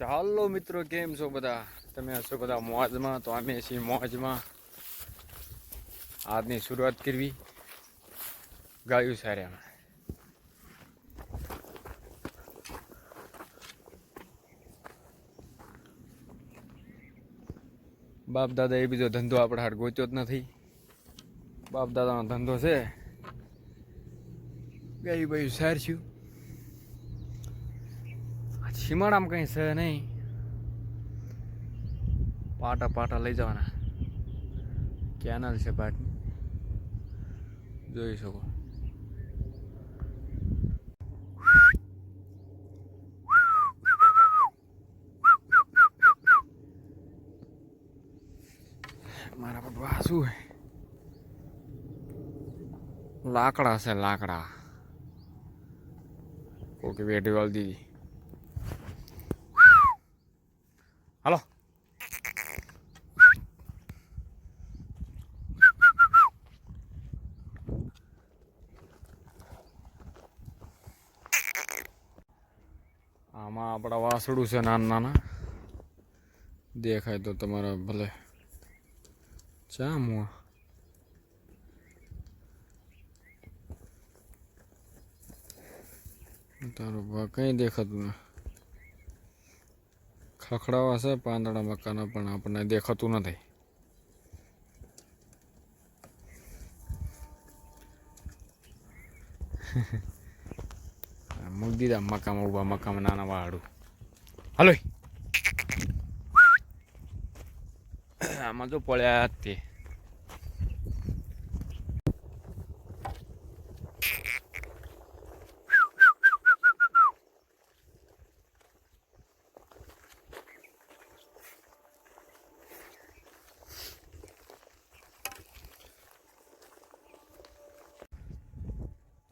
ચાલો મિત્રો, કેમ છો બધા? તમે હશો બધા મોજમાં, તો અમે છીએ મોજમાં. આજની શરૂઆત કરવી ગાયું સાર્યામાં. બાપ દાદા એ બીજો ધંધો આપણે હાથ ગોત્યો જ નથી. બાપ દાદાનો ધંધો છે ગાયું બાયું સારસ્યું. સીમાડામાં કંઈ છે નહીં. પાટા પાટા લઈ જવાના. કેનાલ છે પાટની, જોઈ શકો. મારા પટવા શું લાકડા છે, લાકડા કોકે વેઠી વાળી દીધી. હાલો, આમાં આપણા વાસડું છે નાના નાના, દેખાય તો તમારા ભલે. ચા મુઆ તારું કઈ દેખાતું ને. ખખડાવા છે પાંદડા મકાનો, પણ આપણને દેખાતું નથી. મૂકી દીધા મકામાં, ઉભા મકામાં નાના વાળું. હાલો, આમાં તો પડ્યા જ તે.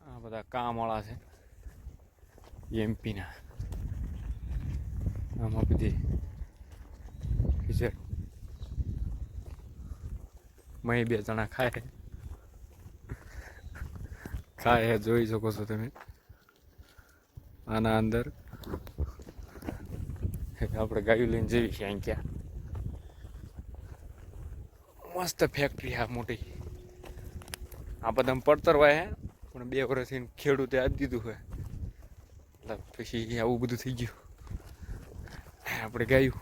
આ બધા કામવાળા છે એમપીના. આમાં બધી મહી બે જણા ખાય જોઈ શકો છો તમે. આના અંદર આપણે ગાયું લઈને જઈએ છીએ. અહીં ક્યાં મસ્ત ફેક્ટરી આ મોટી. આ બધા પડતર વાય હે, પણ 2 વર્ષથી ખેડૂતે આપી દીધું છે. એટલે પછી આવું બધું થઈ ગયું. આપણે ગાયું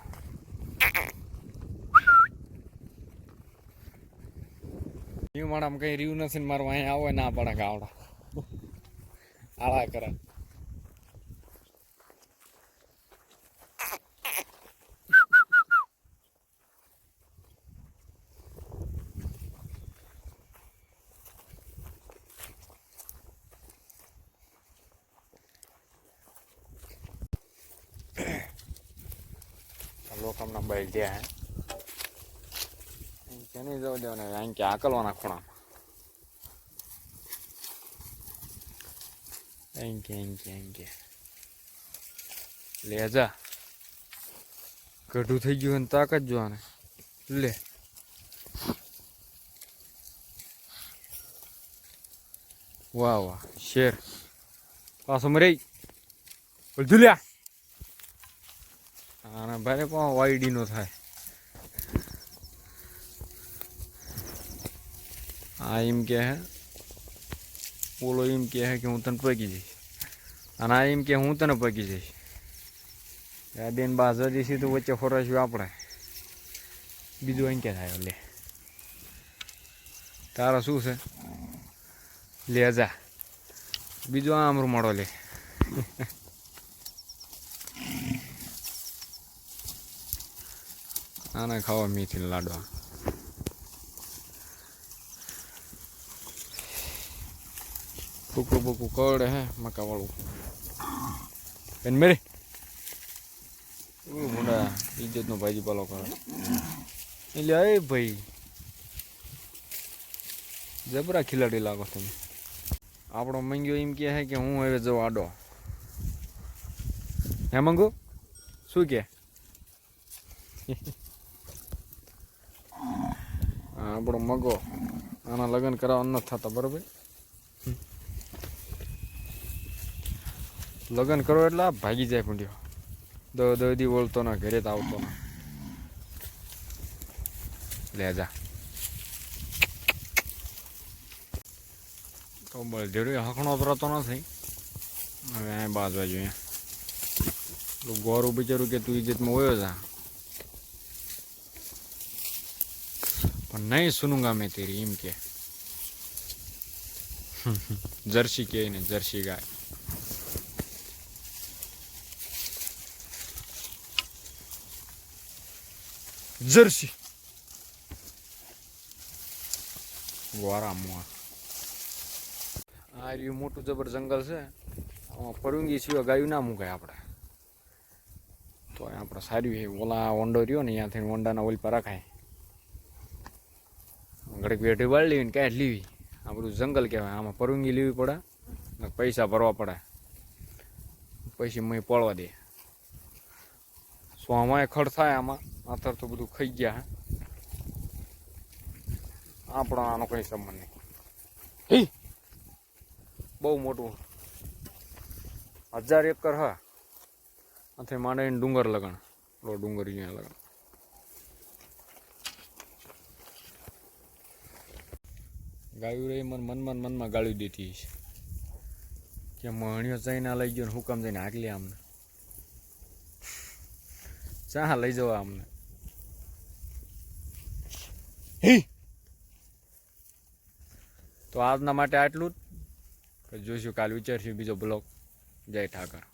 માણામાં કઈ રહ્યું નથી ને મારું અહીંયા આવે ના પડે ગાવડા આળા કરે. લોકોના બાઈ ગયા હે નહીં જવા દેવાના. અહીં કે આકલવાના ખૂણામાં. અહીં કે લે જા. ગઢું થઈ ગયું ને તાકાત જોવાને લે. વાહ વાહ, શેર પાછો મરી લ્યા. આના ભાઈ પણ વાયડી નો થાય. આ એમ કે હે, ઓલો એમ કે હે કે હું તને પગી જઈશ, અને આ એમ કે હું તને પગી જઈશ. આ બેન બાજર જઈશી તો વચ્ચે ફોરાશું આપણે. બીજું અહીં ક્યાં થાય? લે તારા શું છે? લે જા. બીજું આ અમરું મળો લે. આને ખાવા મીઠી લાડવા. કુકું કવડે હે મકા વાળું. બેન મેરી મોટા ઇજ્જતનો ભાજીપાલો કરે. એટલે એ ભાઈ જબરા ખિલાડી લાગો તમે. આપણો મંગ્યો એમ કહે છે કે હું હવે જઉં આડો. હે મંગુ શું કે? આપણો મગો આના લગ્ન કરાવવા નથી થતા, બરોબર? લગ્ન કરો એટલે ભાગી જાય પૂંડ્યો. દી બોલતો ના, ઘરે તો આવતો ના. લે જા તો બળધેડું હખણો તો નથી. હવે અહીં બાજવા જોઈએ. ગોરું બિચારું કે તું ઇજ્જતમાં હોયો જા, પણ નહીં સુનુંગા મેં તેરી એમ કે. જર્સી કે ને, જર્સી ગાય. જર્સી ગોરા મુઆ. આ રહ્યું મોટું જબર જંગલ છે. આમાં પરુંગી સિવાય ગાયું ના મુકાય આપણે. તો આપણે સારું છે. ઓલા વંડો રહ્યો ને ત્યાંથી વંડાના ઓલ પર રખાય. ઘડીક વેઠી વાળી લેવી ને કાંઈ લેવી. આ બધું જંગલ કહેવાય. આમાં પરુંગી લેવી પડે ને પૈસા ભરવા પડે. પછી મેં પડવા દે. સો આમાં ખડ થાય. આમાં અત્યારે તો બધું ખાઈ ગયા. આપણો આનો કંઈ સંબંધ નહીં. બહુ મોટું 1000 એકર હા. આથી માંડીને ડુંગર લગણ. ડુંગર અહીંયા લગણ. ગાયું રહી મને મનમાં ગાળી દેતી છે કે મણિયો જઈને લઈ ગયો ને હું કામ જઈને આગલી આમને ચા લઈ જવા અમને. તો આજના માટે આટલું જ. જોઈશું કાલ વિચારશું બીજો બ્લોગ. જય ઠાકર.